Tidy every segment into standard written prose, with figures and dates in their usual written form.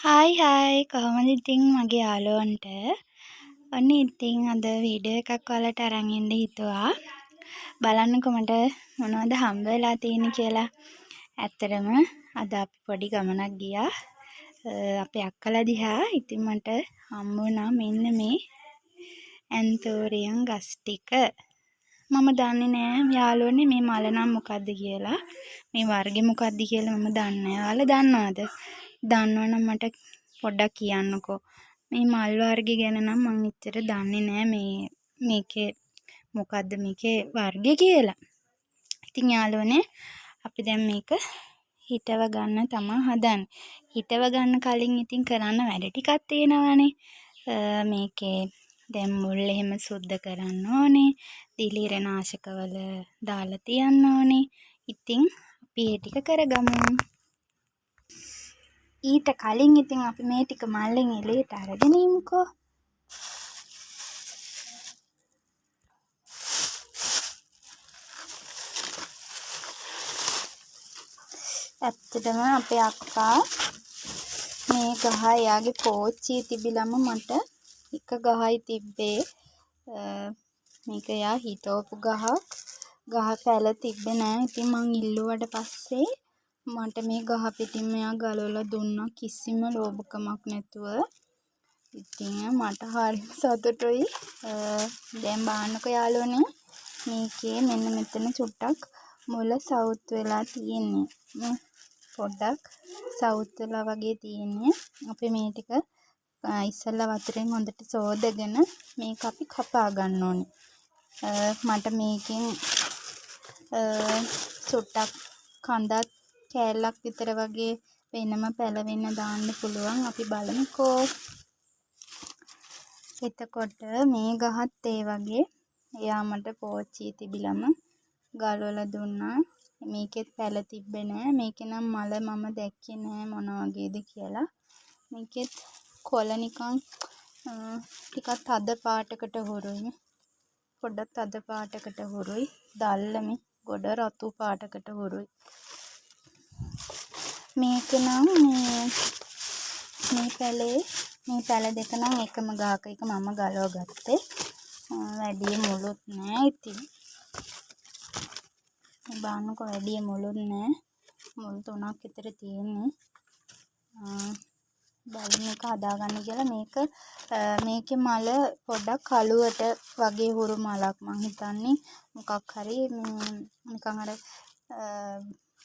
Hi hi කොහොමද ඉතින් මගේ යාළුවන්ට ඔන්න ඉතින් අද වීඩියෝ එකක් ඔයාලට අරන් එන්න හිතුවා. බලන්නකෝ මට මොනවද හම්බ වෙලා තියෙන්නේ කියලා. ඇත්තටම අද අපි පොඩි ගමනක් ගියා. අපේ අක්කලා දිහා. ඉතින් මට හම්බ වුණා මෙන්න මේ ඇන්තෝරියම් ගස් ටික. මම දන්නේ නෑ යාළුවනේ මේ මල නම් මොකද්ද කියලා. මේ වර්ගෙ මොකද්ද කියලා මම දන්නේ නෑ. ඔයාලා දන්නවද? දන්නවනම් මට පොඩ්ඩක් කියන්නකෝ. මේ මල් වර්ගය ගැන නම් මං එච්චර දන්නේ නෑ මේකේ මොකද්ද මේකේ වර්ගය කියලා. ඉතින් යාළුවනේ අපි දැන් මේක හිටව ගන්න තමයි හදන්නේ. හිටව ගන්න කලින් ඉතින් කරන්න වැඩ ටිකක් තියෙනවානේ. මේකේ දැන් මුල් එහෙම සුද්ධ කරන්න ඕනේ. දිලීර නාශකවල දාලා තියන්න ඕනේ. ඉතින් අපි ඒ ටික කරගමු. ඊට කලින් ඉතින් අපි මේ ටික මල්ලෙන් එළියට අරගෙන ඉමුකෝ. ඇත්තටම අපේ අක්කා මේ ගහ එයාගේ පෝච්චියේ තිබිලම මට එක ගහයි තිබ්බේ. මේක එයා හිටවපු ගහක්. ගහ පැල තිබ්බේ නෑ. ඉතින් මං ඉල්ලුවට පස්සේ මට මේ ගහ පිටින්ම එයා ගලවලා දුන්නා කිසිම ලෝභකමක් නැතුව. ඉතින් මට හරිම සතුටුයි. දැන් බලන්නකෝ යාළුවනේ මේකේ මෙන්න මෙතන චුට්ටක් මුල සවුත් වෙලා තියෙන්නේ. පොඩ්ඩක් සවුත් වෙලා වගේ තියෙන්නේ. අපි මේ ටික ඉස්සෙල්ලා වතුරෙන් හොඳට සෝදගෙන මේක අපි කපා ගන්න ඕනේ. මට මේකෙන් චුට්ටක් කඳත් කෑල්ලක් විතර වගේ වෙනම පැලවෙන්න දාන්න පුළුවන්. අපි බලමුකෝ. එතකොට මේ ගහත් ඒ වගේ එයා මට පෝච්චියේ තිබිලම ගලවලා දුන්නා. මේකෙත් පැල තිබ්බේ නෑ. මේකේ නම් මල මම දැක්කේ නෑ මොන වගේද කියලා. මේකෙත් කොළ නිකන් ටිකක් තද පාටකට හුරුයි. පොඩ්ඩක් තද පාටකට හුරුයි. දල්ලමේ ගොඩ රතු පාටකට හුරුයි. මේක නම් මේ පැල දෙක නම් එකම ගහක එක මම ගලව ගත්තේ. වැඩි මුළුත් නෑ. ඉතින් මේ බලන්නකෝ වැඩි මුළුත් නෑ. මුල් 3ක් විතර තියෙන්නේ. බලමු මේක හදාගන්න කියලා. මේකේ මල පොඩ්ඩක් කළුවට වගේ හුරු මලක්. මං හිතන්නේ මොකක් හරි නිකන් අර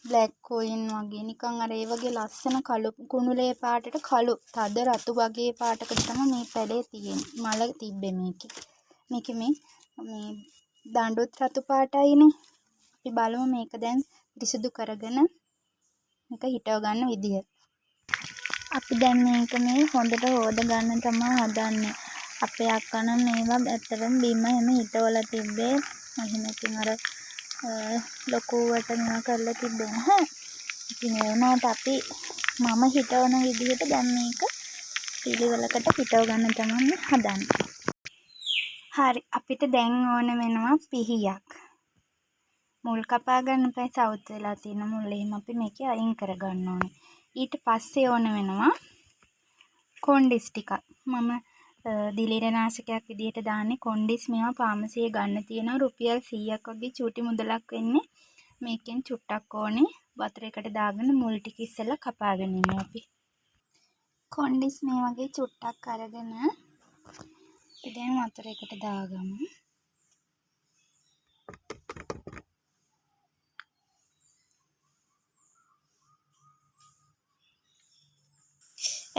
බ්ලැක් කොයින් වගේ නිකන් අර ඒ වගේ ලස්සන කළු කුණුලේ පාටට කළු තද රතු වගේ පාටකට තමයි මේ පැලේ තියෙන්නේ. මල තිබ්බේ මේකේ මේ දඬුත් රතු පාටයිනේ. අපි බලමු මේක දැන් පිරිසිදු කරගෙන මේක හිටව ගන්න විදිය. අපි දැන් මේක මේ හොඳට හොද ගන්න තමයි හදන්නේ. අපේ අක්කා නම් මේවා ඇත්තටම බිම එහෙම හිටවලා තිබ්බේ. එහෙම ඉතින් අර ලොකුවට මේවා කරලා තිබ්බේ නැහැ. ඉතින් ඒ වුණාට අපි මම හිටවන විදිහට දැන් මේක පිළිවෙලකට හිටව ගන්න තමයි හදන්නේ. හරි අපිට දැන් ඕන වෙනවා පිහියක්. මුල් කපා ගන්න එපා. සවුත් වෙලා තියෙන මුල් එහෙම අපි මේකේ අයින් කර ගන්න ඕනේ. ඊට පස්සේ ඕන වෙනවා කොණ්ඩිස් ටිකක්. මම දිලීරනාශකයක් විදිහට දාන්නේ කොණ්ඩිස්. මේවා ෆාමසියේ ගන්න තියෙනවා. රුපියල් 100ක් වගේ චූටි මුදලක් වෙන්නේ. මේකෙන් චුට්ටක් ඕනේ. වතුරේකට දාගෙන මුල් ටික ඉස්සෙල්ලා කපාගෙන ඉමු අපි. කොණ්ඩිස් මේ වගේ චුට්ටක් අරගෙන අපි දැන් වතුරේකට දාගමු.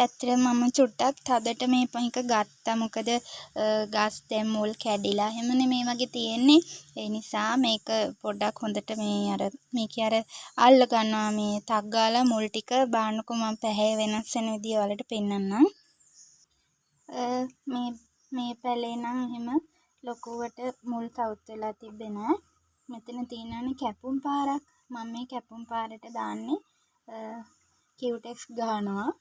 ඇත්තටම මම චුට්ටක් තදට මේ පහික ගත්තා. මොකද ගස් දැන් මුල් කැඩිලා එහෙමනේ මේ වගේ තියෙන්නේ. ඒ නිසා මේක පොඩ්ඩක් හොඳට මේකේ අර අල්ල ගන්නවා මේ තක් ගාලා මුල් ටික. බාන්නකො මම පැහැ වෙනස් වෙන විදිය වලට පෙන්නන්නම්. මේ පැලේ නම් එහෙම ලොකුවට මුල් සවුත් වෙලා තිබ්බේ නෑ. මෙතන තියෙනවානේ කැපුම් පාරක්. මම මේ කැපුම් පාරට දාන්නේ කියුටෙක්ස් ගහනවා.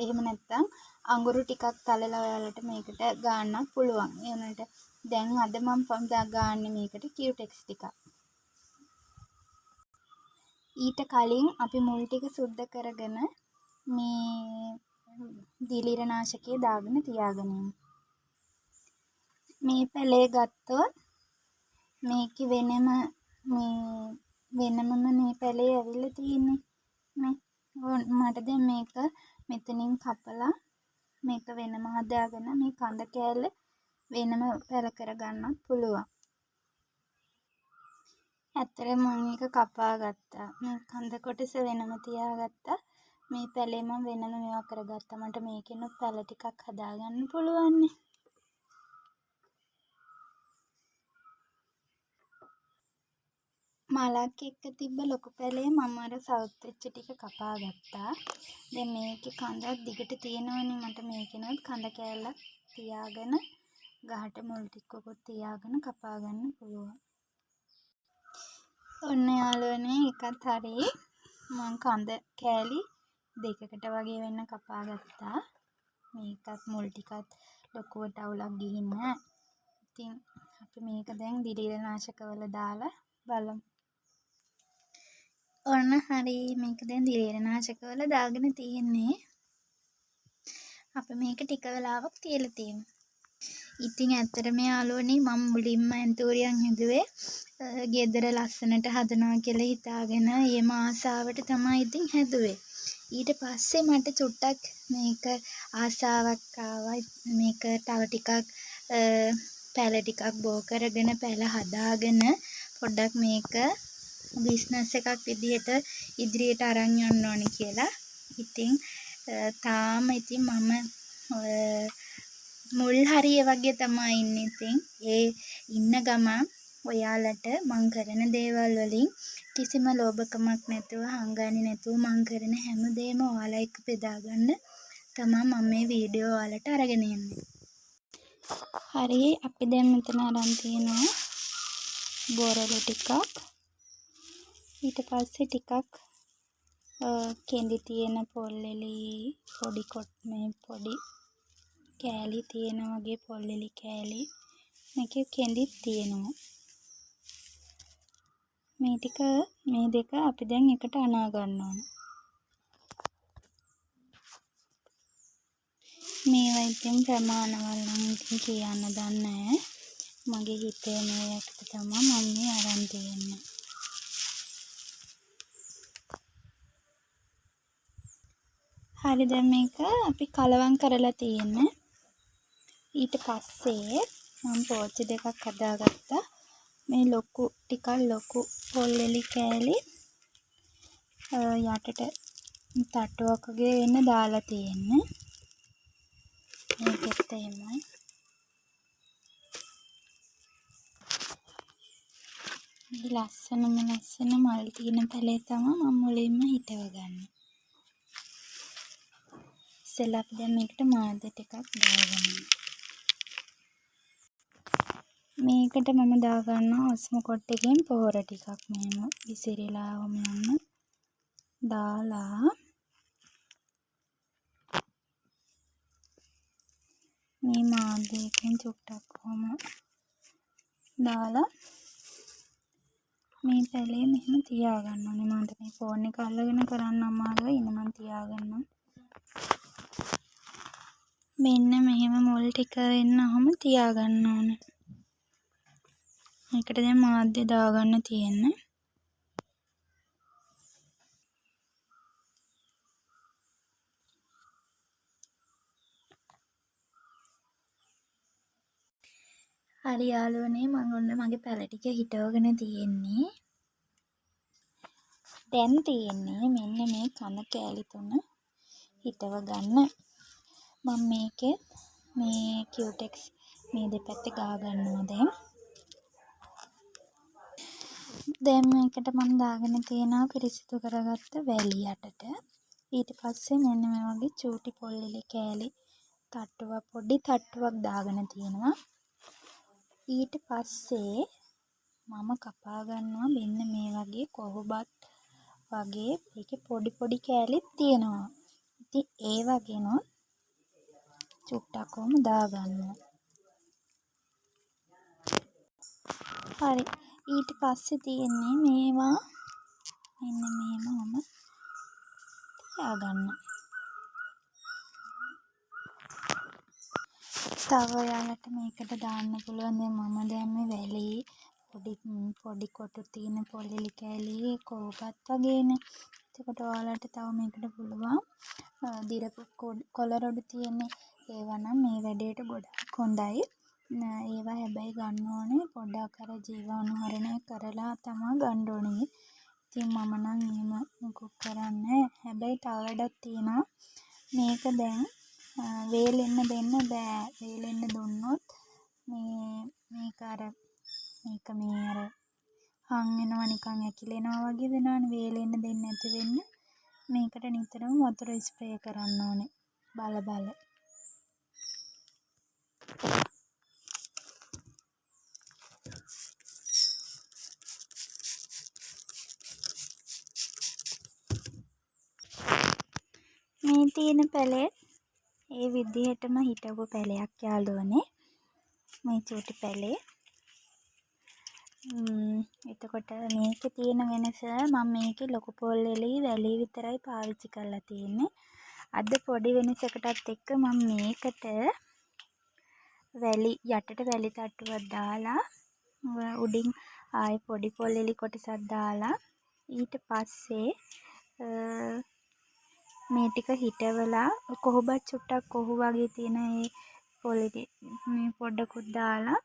එහෙම නැත්නම් අඟුරු ටිකක් තලලා ඔයාලට මේකට ගන්නත් පුළුවන්. ඒ වුණාට දැන් අද මම ගාන්නේ මේකට කියුටෙක්ස් ටිකක්. ඊට කලින් අපි මුල් ටික සුද්ධ කරගෙන මේ දිලීරනාශකයේ දාගෙන තියාගෙන ඉන්න. මේ පැලේ ගත්තොත් මේකේ වෙනම මේ පැලේ ඇවිල්ලා තියෙන්නේ නේ. මට දැන් මේක මෙතනින් කපලා මේක වෙනම හදාගෙන මේ කඳ කෑල්ල වෙනම පැල කරගන්නත් පුළුවන්. ඇත්තටම මම මේක කපා ගත්තා. මේ කඳ කොටස වෙනම තියාගත්තා. මේ පැලේ මම වෙනම මේවා කරගත්තා. මට මේකෙනුත් පැල ටිකක් හදාගන්න පුළුවන් නේ. මලක් එක්ක තිබ්බ ලොකු පැලේ මම අර සවුත් වෙච්ච ටික කපා ගත්තා. දැන් මේකේ කඳක් දිගට තියෙනවනේ. මට මේකෙනුත් කඳ කෑල්ලක් තියාගෙන ගහට මුල් ටිකකුත් තියාගෙන කපා ගන්න පුළුවන්. ඔන්න යාළුවනේ එකත් හරි. මම කඳ කෑලි දෙකකට වගේ වෙන්න කපා ගත්තා. මේකත් මුල් ටිකත් ලොකුවට අවුලක් ගිහින් නෑ. ඉතින් අපි මේක දැන් දිලීරනාශකවල දාලා බලමු. ඔන්න හරි. මේක දැන් දිලීරනාශකවල දාගෙන තියෙන්නේ. අපි මේක ටික වෙලාවක් තියලා තියෙමු. ඉතින් ඇත්තටම යාළුවනේ මම මුලින්ම ඇන්තූරියම් හැදුවේ ගෙදර ලස්සනට හදනවා කියලා හිතාගෙන ඒම ආසාවට තමයි ඉතින් හැදුවේ. ඊට පස්සේ මට චුට්ටක් මේක ආසාවක් ආවා. මේක තව ටිකක් පැල ටිකක් බෝ කරගෙන පැල හදාගෙන පොඩ්ඩක් මේක බිස්නස් එකක් විදිහට ඉදිරියට අරන් යන්න ඕනේ කියලා. ඉතින් තාම ඉතින් මම මුල් හරිය වගේ තමයි ඉන්නේ. ඉතින් ඒ ඉන්න ගමන් ඔයාලට මං කරන දේවල් වලින් කිසිම ලෝභකමක් නැතුව හංගන්නේ නැතුව මං කරන හැම දෙයක්ම ඔයාලා එක්ක බෙදා ගන්න තමයි මම මේ වීඩියෝ ඔයාලට අරගෙන යන්නේ. හරි. අපි දැන් මෙතන අරන් තියෙනවා බොරළු ටිකක්. ඊට පස්සේ ටිකක් කෙඳි තියෙන පොල්ලෙලි පොඩි කෑලි තියෙන වගේ පොල්ලෙලි කෑලි මේකේ කෙඳිත් තියෙනවා. මේ දෙක අපි දැන් එකට අනා ගන්න ඕන. මේවා ඉතින් ප්‍රමාණවල් නම් ඉතින් කියන්න දන්නේ නැහැ. මගේ හිතේ මේකට තමයි මම මේ අරන් තියෙන්නේ. හරි. දැන් මේක අපි කලවම් කරලා තියෙන්නේ. ඊට පස්සේ මම පෝච්චි දෙකක් හදාගත්තා. මේ ටිකක් ලොකු පොල්ලෙලි කෑලි යටට තට්ටුවක් වගේ වෙන්න දාලා තියෙන්නේ. මේකෙත් එහෙමයි. මේ ලස්සන මල් තියෙන පැලේ තමයි මම මුලින්ම හිටවගන්නේ. ඉස්සෙල්ලා අපි දැන් මේකට මාධ්‍ය ටිකක් දාගන්නවා. මේකට මම දාගන්නවා ඔස්මෝ කොට්ටකින් පොහොර ටිකක් මෙහෙම විසිරීලාවම යන්න දාලා මේ මාධ්‍යයෙන් චුට්ටක් කොහොම දාලා මේ පැලේ මෙහෙම තියාගන්න ඕනේ. මට මේ ෆෝන් එක අල්ලගෙන කරන්න අමාරුයි. ඉතින් මම තියාගන්නම්. මෙන්න මෙහෙම මුල් ටික වෙන්නම තියාගන්න ඕනේ. මේකට දැන් මාධ්‍ය දාගන්න තියෙන්නේ. හරි යාළුවනේ මම ඔන්න මගේ පැල ටික හිටවගෙන තියෙන්නේ. දැන් තියෙන්නේ මෙන්න මේ කන කෑලි තුන හිටව ගන්න. මම මේකේ මේ කියුටෙක්ස් මේ දෙපැත්තේ ගා ගන්නවා දැන්. දැන් මේකට මම දාගෙන තියෙනවා පිරිසිදු කරගත්ත වැලි යටට. ඊට පස්සේ මෙන්න මේ වගේ චූටි පොල්ලෙලි කෑලි පොඩි තට්ටුවක් දාගෙන තියෙනවා. ඊට පස්සේ මම කපා ගන්නවා මෙන්න මේ වගේ කොහොබත් වගේ ඒකේ පොඩි කෑලිත් තියෙනවා. ඉතින් ඒ වගේනොත් චුට්ටක් කොහොම දාගන්නවා. හරි. ඊට පස්සේ තියෙන්නේ මේවා මෙන්න මෙහෙමම තියාගන්න. තව ඔයාලට මේකට දාන්න පුළුවන් දැන් මම දැම්මේ වැලි පොඩි කොටු තියෙන පොල්ලෙලි කෑලි කෝපත් වගේනේ. එතකොට ඔයාලට තව මේකට පුළුවන් දිරපු කොළ රොඩු තියෙන්නේ. ඒවා නම් මේ වැඩේට ගොඩක් හොඳයි. ඒවා හැබැයි ගන්න ඕනේ පොඩ්ඩක් අර ජීවාණුහරණය කරලා තමයි ගන්න ඕනේ. ඉතින් මම නම් එහෙම මොකුත් කරන්නේ. හැබැයි තව වැඩක් තියෙනවා. මේක දැන් වේලෙන්න දෙන්න බෑ. වේලෙන්න දුන්නොත් මේක අර හං වෙනවා නිකන් ඇකිලෙනවා වගේ වෙනවනේ. වේලෙන්න දෙන්නේ නැති වෙන්න මේකට නිතරම වතුර ස්ප්‍රේ කරන්න ඕනේ. බල මේ තියෙන පැලේ ඒ විදිහටම හිටපු පැලයක් යාළුවනේ. මේ චූටි පැලේ. එතකොට මේකේ තියෙන වෙනස මම මේකේ ලොකු පොල්ලෙලි වැලි විතරයි පාවිච්චි කරලා තියෙන්නේ. අද පොඩි වෙනසකටත් එක්ක මම මේකට වැලි යටට වැලි තට්ටුවක් දාලා උඩින් ආයේ පොඩි පොල්ලෙලි කොටසක් දාලා ඊට පස්සේ මේ ටික හිටවලා කොහොබත් චුට්ටක් කොහු වගේ තියෙන ඒ පොල්ලෙලි මේ පොඩකුත් දාලා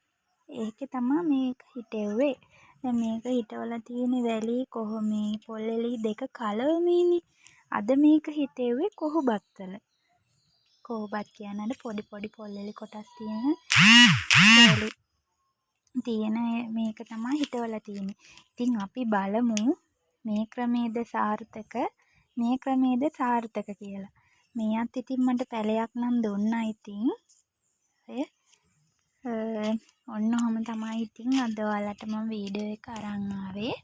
ඒකේ තමයි මේක හිටෙව්වේ. දැන් මේක හිටවලා තියෙන වැලි කොහොමේ පොල්ලෙලි දෙක කලවමීනේ. අද මේක හිටෙව්වේ කොහොබත් වල. කොහොබත් කියන්නේ පොඩි පොල්ලෙලි කොටස් තියෙන මේක තමයි හිටවලා තියෙන්නේ. ඉතින් අපි බලමු මේ ක්‍රමයේද සාර්ථක කියලා. මෙයත් ඉතින් මට පැලයක් නම් දුන්නා ඉතින්. ඔන්න ඔහම තමයි ඉතින් අද ඔයාලට මම වීඩියෝ එක අරන් ආවේ.